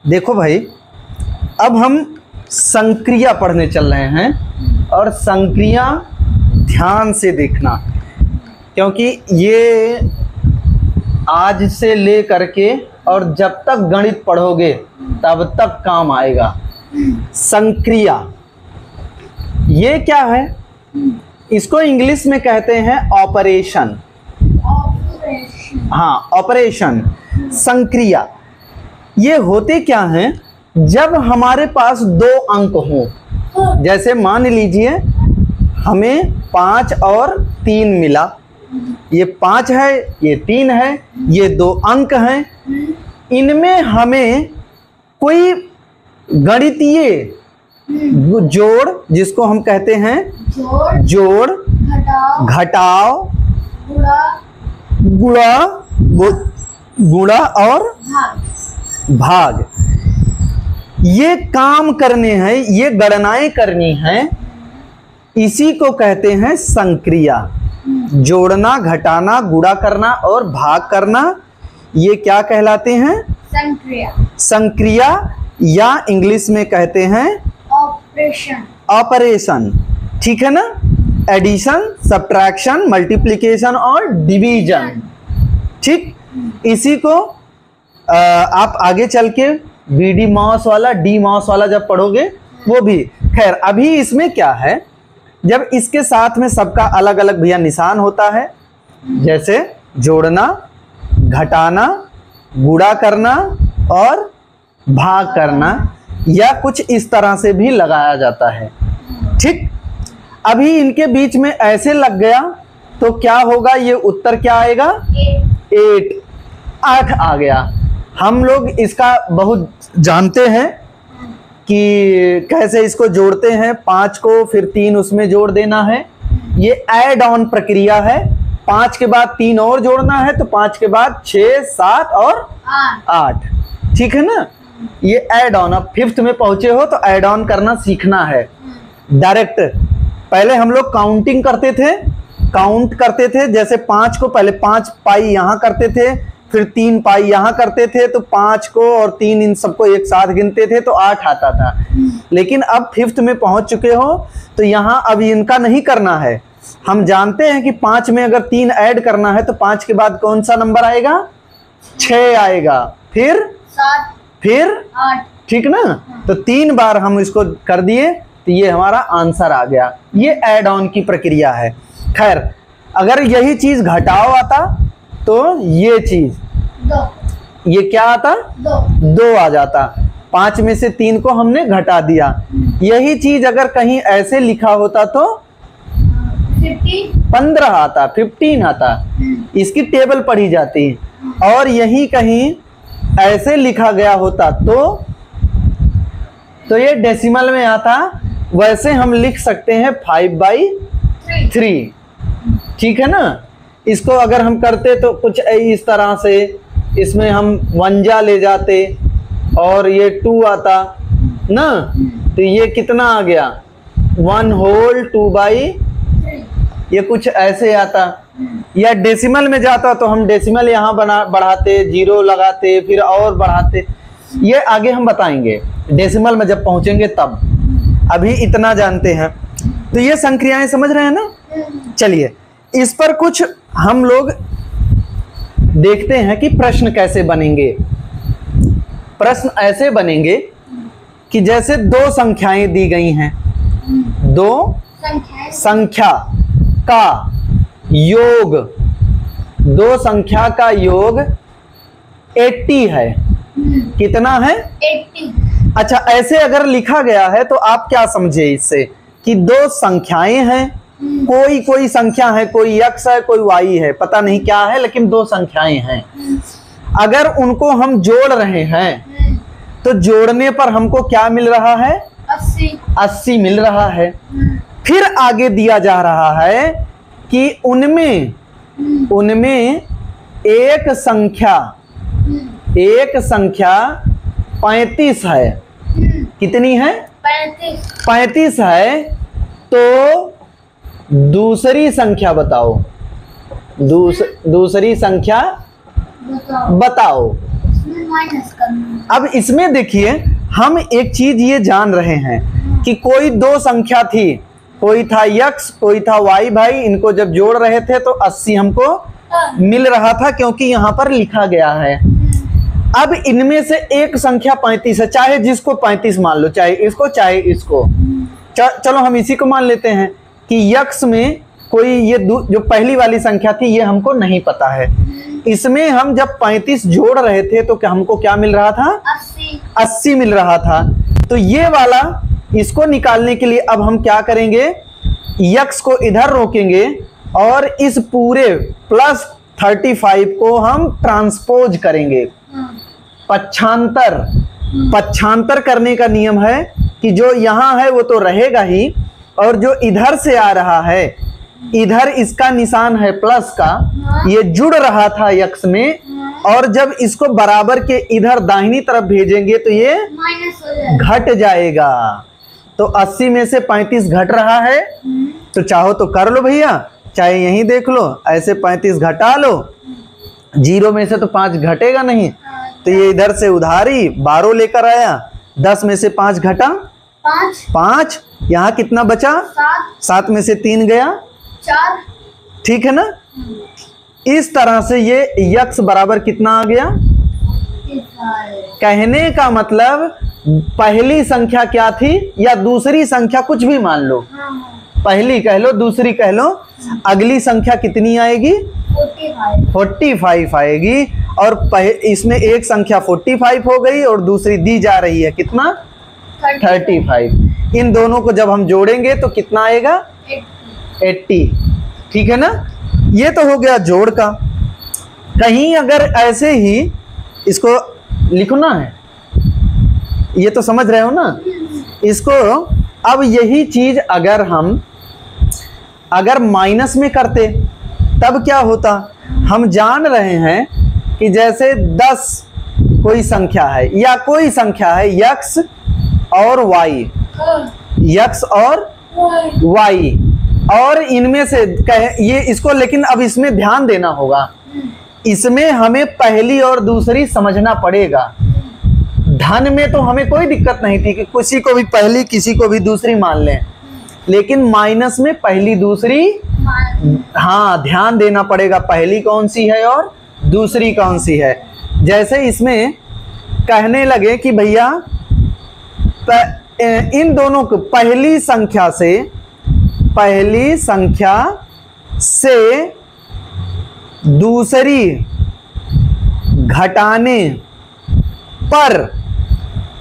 देखो भाई, अब हम संक्रिया पढ़ने चल रहे हैं और संक्रिया ध्यान से देखना, क्योंकि ये आज से ले करके और जब तक गणित पढ़ोगे तब तक काम आएगा। संक्रिया ये क्या है? इसको इंग्लिश में कहते हैं ऑपरेशन। हाँ, ऑपरेशन, संक्रिया। ये होते क्या हैं? जब हमारे पास दो अंक हों, जैसे मान लीजिए हमें 5 और 3 मिला, ये 5 है, ये 3 है, ये दो अंक हैं, इनमें हमें कोई गणितीय जोड़, जिसको हम कहते हैं जोड़, घटाव, गुणा और भाग, ये काम करने हैं, ये गणनाएं करनी हैं, इसी को कहते हैं संक्रिया। जोड़ना, घटाना, गुणा करना और भाग करना, ये क्या कहलाते हैं? संक्रिया। संक्रिया, या इंग्लिश में कहते हैं ऑपरेशन। ऑपरेशन, ठीक है ना? एडिशन, सब्ट्रैक्शन, मल्टीप्लिकेशन और डिवीजन, ठीक। इसी को आप आगे चल के BD मॉस वाला, D मॉस वाला जब पढ़ोगे वो भी। खैर, अभी इसमें क्या है, जब इसके साथ में सबका अलग अलग भैया निशान होता है, जैसे जोड़ना, घटाना, गुणा करना और भाग करना, या कुछ इस तरह से भी लगाया जाता है, ठीक। अभी इनके बीच में ऐसे लग गया तो क्या होगा? ये उत्तर क्या आएगा? 8 आ गया। हम लोग इसका बहुत जानते हैं कि कैसे इसको जोड़ते हैं। 5 को फिर 3 उसमें जोड़ देना है, ये ऐड ऑन प्रक्रिया है। 5 के बाद 3 और जोड़ना है, तो 5 के बाद 6, 7 और 8, ठीक है ना? ये ऐड ऑन। अब 5th में पहुंचे हो तो ऐड ऑन करना सीखना है डायरेक्ट। पहले हम लोग काउंटिंग करते थे, काउंट करते थे, जैसे 5 को पहले 5 पाई यहाँ करते थे, फिर 3 पाई यहाँ करते थे, तो 5 को और 3 इन सबको एक साथ गिनते थे तो 8 आता था। लेकिन अब 5th में पहुंच चुके हो तो यहाँ अब इनका नहीं करना है। हम जानते हैं कि 5 में अगर 3 ऐड करना है तो 5 के बाद कौन सा नंबर आएगा? 6 आएगा, फिर 7, फिर 8, ठीक ना? तो 3 बार हम इसको कर दिए तो ये हमारा आंसर आ गया। ये ऐड ऑन की प्रक्रिया है। खैर, अगर यही चीज घटाव आता तो ये चीज, 2, ये क्या आता? 2 आ जाता। 5 में से 3 को हमने घटा दिया। यही चीज अगर कहीं ऐसे लिखा होता तो 15 आता, 15 आता। इसकी टेबल पढ़ी जाती। और यही कहीं ऐसे लिखा गया होता तो ये डेसिमल में आता। वैसे हम लिख सकते हैं 5/3, ठीक है ना? इसको अगर हम करते तो कुछ इस तरह से, इसमें हम 1 ले जाते और ये 2 आता ना, तो ये कितना आ गया? 1 होल 2/3, ये कुछ ऐसे आता। या डेसिमल में जाता तो हम डेसिमल यहाँ बढ़ाते, 0 लगाते, फिर और बढ़ाते। ये आगे हम बताएंगे डेसिमल में जब पहुंचेंगे तब। अभी इतना जानते हैं। तो ये संक्रियाएं समझ रहे हैं ना? चलिए, इस पर कुछ हम लोग देखते हैं कि प्रश्न कैसे बनेंगे। प्रश्न ऐसे बनेंगे कि जैसे 2 संख्याएं दी गई हैं, 2 संख्या का योग, 2 संख्या का योग 80 है। कितना है? 80। अच्छा, ऐसे अगर लिखा गया है तो आप क्या समझे इससे? कि 2 संख्याएं हैं, कोई संख्या है, कोई x है, कोई y है, पता नहीं क्या है, लेकिन 2 संख्याएं हैं। अगर उनको हम जोड़ रहे हैं तो जोड़ने पर हमको क्या मिल रहा है? 80 मिल रहा है। फिर आगे दिया जा रहा है कि उनमें एक संख्या 35 है। कितनी है? 35 है। तो दूसरी संख्या बताओ। दूसरी संख्या बताओ। माइनस करना। अब इसमें देखिए हम एक चीज ये जान रहे हैं कि कोई दो संख्या थी, कोई था x कोई था y भाई, इनको जब जोड़ रहे थे तो 80 हमको मिल रहा था क्योंकि यहाँ पर लिखा गया है। अब इनमें से एक संख्या 35 है, चाहे जिसको 35 मान लो, चाहे इसको चाहे इसको। चलो हम इसी को मान लेते हैं कि x में कोई ये जो पहली वाली संख्या थी ये हमको नहीं पता है। इसमें हम जब 35 जोड़ रहे थे तो हमको क्या मिल रहा था? 80 मिल रहा था। तो ये वाला इसको निकालने के लिए अब हम क्या करेंगे, x को इधर रोकेंगे और इस पूरे प्लस 35 को हम ट्रांसपोज करेंगे, पक्षांतर करने का नियम है कि जो यहाँ है वो तो रहेगा ही, और जो इधर से आ रहा है इधर इसका निशान है प्लस का, ये जुड़ रहा था x में, और जब इसको बराबर के इधर दाहिनी तरफ भेजेंगे तो ये माइनस हो जाएगा, घट जाएगा। तो 80 में से 35 घट रहा है, तो चाहो तो कर लो भैया, चाहे यहीं देख लो, ऐसे 35 घटा लो, 0 में से तो 5 घटेगा नहीं, तो ये इधर से उधारी 12 लेकर आया, 10 में से 5 घटा 5, यहाँ कितना बचा? 7 में से 3 गया 4। ठीक है ना। इस तरह से ये x बराबर कितना आ गया? कहने का मतलब पहली संख्या क्या थी या दूसरी संख्या, कुछ भी मान लो, पहली कह लो दूसरी कह लो, अगली संख्या कितनी आएगी? 45 आएगी। और इसमें एक संख्या 45 हो गई और दूसरी दी जा रही है कितना? 35। इन दोनों को जब हम जोड़ेंगे तो कितना आएगा? 80। ठीक है ना। ये तो हो गया जोड़ का। कहीं अगर ऐसे ही इसको लिखना है, ये तो समझ रहे हो ना इसको। अब यही चीज अगर माइनस में करते तब क्या होता? हम जान रहे हैं कि जैसे 10 कोई संख्या है या कोई संख्या है x और y, और इनमें से ये इसको, लेकिन अब इसमें ध्यान देना होगा, इसमें हमें पहली और दूसरी समझना पड़ेगा। धन में तो हमें कोई दिक्कत नहीं थी कि किसी को भी पहली किसी को भी दूसरी मान लें, लेकिन माइनस में पहली दूसरी, हाँ ध्यान देना पड़ेगा पहली कौन सी है और दूसरी कौन सी है। जैसे इसमें कहने लगे कि भैया इन दोनों को पहली संख्या से दूसरी घटाने पर,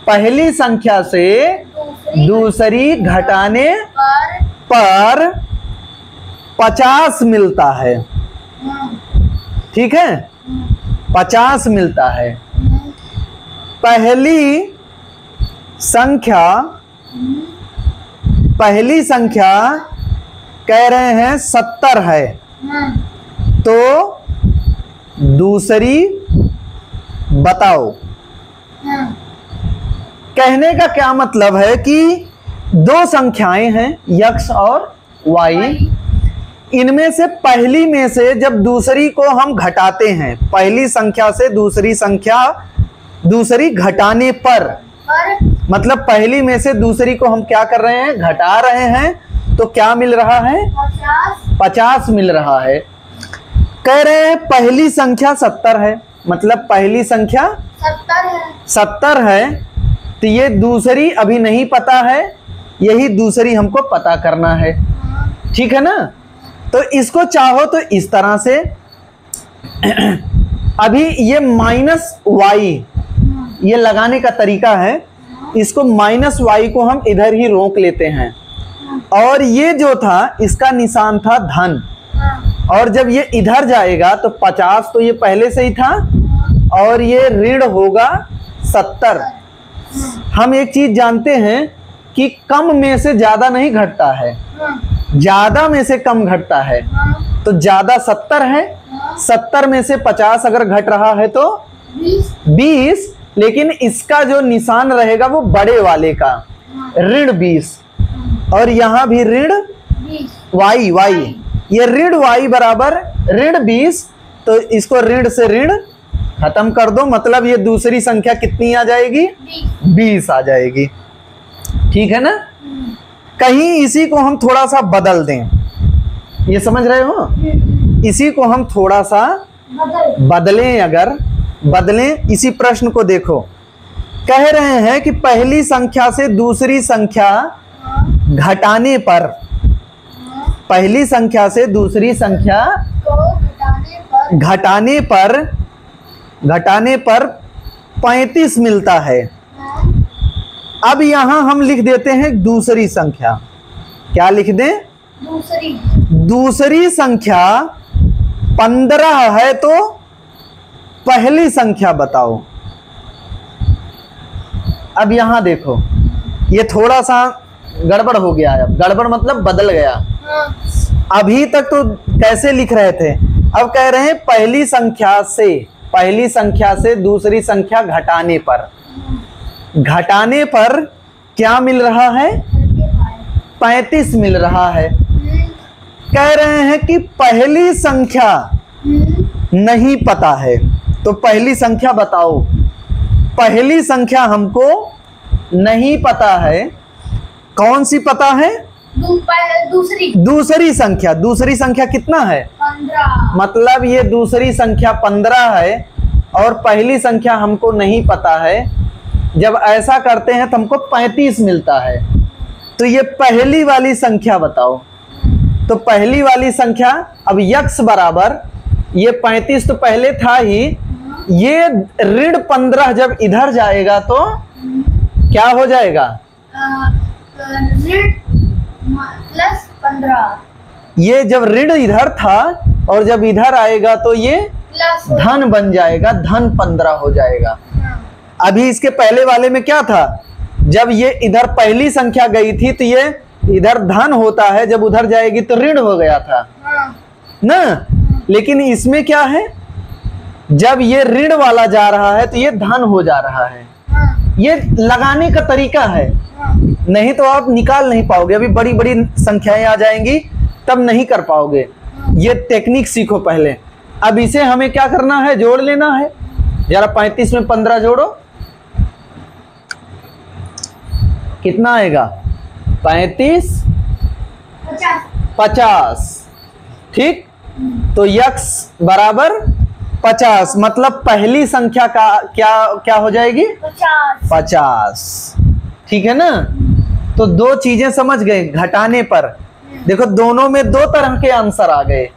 पहली संख्या से दूसरी घटाने पर 50 मिलता है। ठीक है, 50 मिलता है। पहली संख्या कह रहे हैं 70 है, तो दूसरी बताओ। कहने का क्या मतलब है कि दो संख्याएं हैं x और y, इनमें से पहली में से जब दूसरी को हम घटाते हैं, पहली संख्या से दूसरी घटाने पर, मतलब पहली में से दूसरी को हम क्या कर रहे हैं? घटा रहे हैं, तो क्या मिल रहा है? 50 मिल रहा है। कह रहे हैं पहली संख्या 70 है, मतलब पहली संख्या 70 है, तो ये दूसरी अभी नहीं पता है, यही दूसरी हमको पता करना है। ठीक है ना। तो इसको चाहो तो इस तरह से अभी ये -y ये लगाने का तरीका है, इसको -y को हम इधर ही रोक लेते हैं, और ये जो था इसका निशान था धन, और जब ये इधर जाएगा तो 50 तो ये पहले से ही था, और ये ऋण होगा 70। हम एक चीज जानते हैं कि कम में से ज्यादा नहीं घटता है, ज्यादा में से कम घटता है। तो ज्यादा 70 है, 70 में से 50 अगर घट रहा है तो 20, लेकिन इसका जो निशान रहेगा वो बड़े वाले का, ऋण 20, और यहां भी ऋण y, ये ऋण y बराबर ऋण 20, तो इसको ऋण से ऋण खत्म कर दो, मतलब ये दूसरी संख्या कितनी आ जाएगी? 20 आ जाएगी। ठीक है ना? कहीं इसी को हम थोड़ा सा बदल दें, ये समझ रहे हो? इसी को हम थोड़ा सा बदलें, अगर बदलें इसी प्रश्न को देखो, कह रहे हैं कि पहली संख्या से दूसरी संख्या घटाने पर, पहली संख्या से दूसरी संख्या घटाने पर 35 मिलता है। अब यहां हम लिख देते हैं दूसरी संख्या। क्या लिख दें? दूसरी संख्या 15 है तो पहली संख्या बताओ। अब यहां देखो, ये थोड़ा सा गड़बड़ हो गया है। अब गड़बड़ मतलब बदल गया। अभी तक तो कैसे लिख रहे थे, अब कह रहे हैं पहली संख्या से दूसरी संख्या घटाने पर क्या मिल रहा है? 35 मिल रहा है। कह रहे हैं कि पहली संख्या नहीं पता है, तो पहली संख्या बताओ। पहली संख्या हमको नहीं पता है, कौन सी पता है? दूसरी संख्या कितना है? 15। मतलब ये दूसरी संख्या 15 है और पहली संख्या हमको नहीं पता है। जब ऐसा करते हैं तो हमको 35 मिलता है। तो ये पहली वाली संख्या बताओ। तो पहली वाली संख्या, अब यक्स बराबर ये 35 तो पहले था ही, ये ऋण 15 जब इधर जाएगा तो क्या हो जाएगा? प्लस 15। ये जब ऋण इधर था और जब इधर आएगा तो ये धन बन जाएगा, धन 15 हो जाएगा। अभी इसके पहले वाले में क्या था? जब ये इधर पहली संख्या गई थी तो ये इधर धन होता है, जब उधर जाएगी तो ऋण हो गया था ना। लेकिन इसमें क्या है, जब ये ऋण वाला जा रहा है तो ये धन हो जा रहा है। ये लगाने का तरीका है, नहीं तो आप निकाल नहीं पाओगे। अभी बड़ी बड़ी संख्याएं आ जाएंगी तब नहीं कर पाओगे। ये टेक्निक सीखो पहले। अब इसे हमें क्या करना है? जोड़ लेना है। जरा 35 में 15 जोड़ो, कितना आएगा? 35 50। ठीक, तो यक्स बराबर 50, मतलब पहली संख्या का क्या हो जाएगी? 50। ठीक है ना? तो दो चीजें समझ गए घटाने पर। देखो दोनों में दो तरह के आंसर आ गए।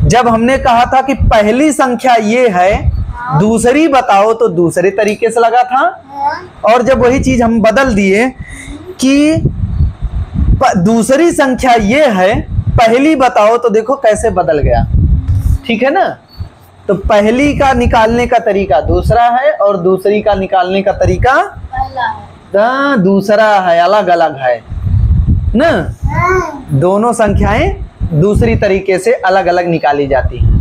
जब हमने कहा था कि पहली संख्या ये है, दूसरी बताओ, तो दूसरे तरीके से लगा था। और जब वही चीज हम बदल दिए कि दूसरी संख्या ये है, पहली बताओ, तो देखो कैसे बदल गया। ठीक है ना? तो पहली का निकालने का तरीका दूसरा है और दूसरी का निकालने का तरीका दूसरा है, अलग अलग है ना। दोनों संख्याएं दूसरी तरीके से अलग अलग निकाली जाती हैं।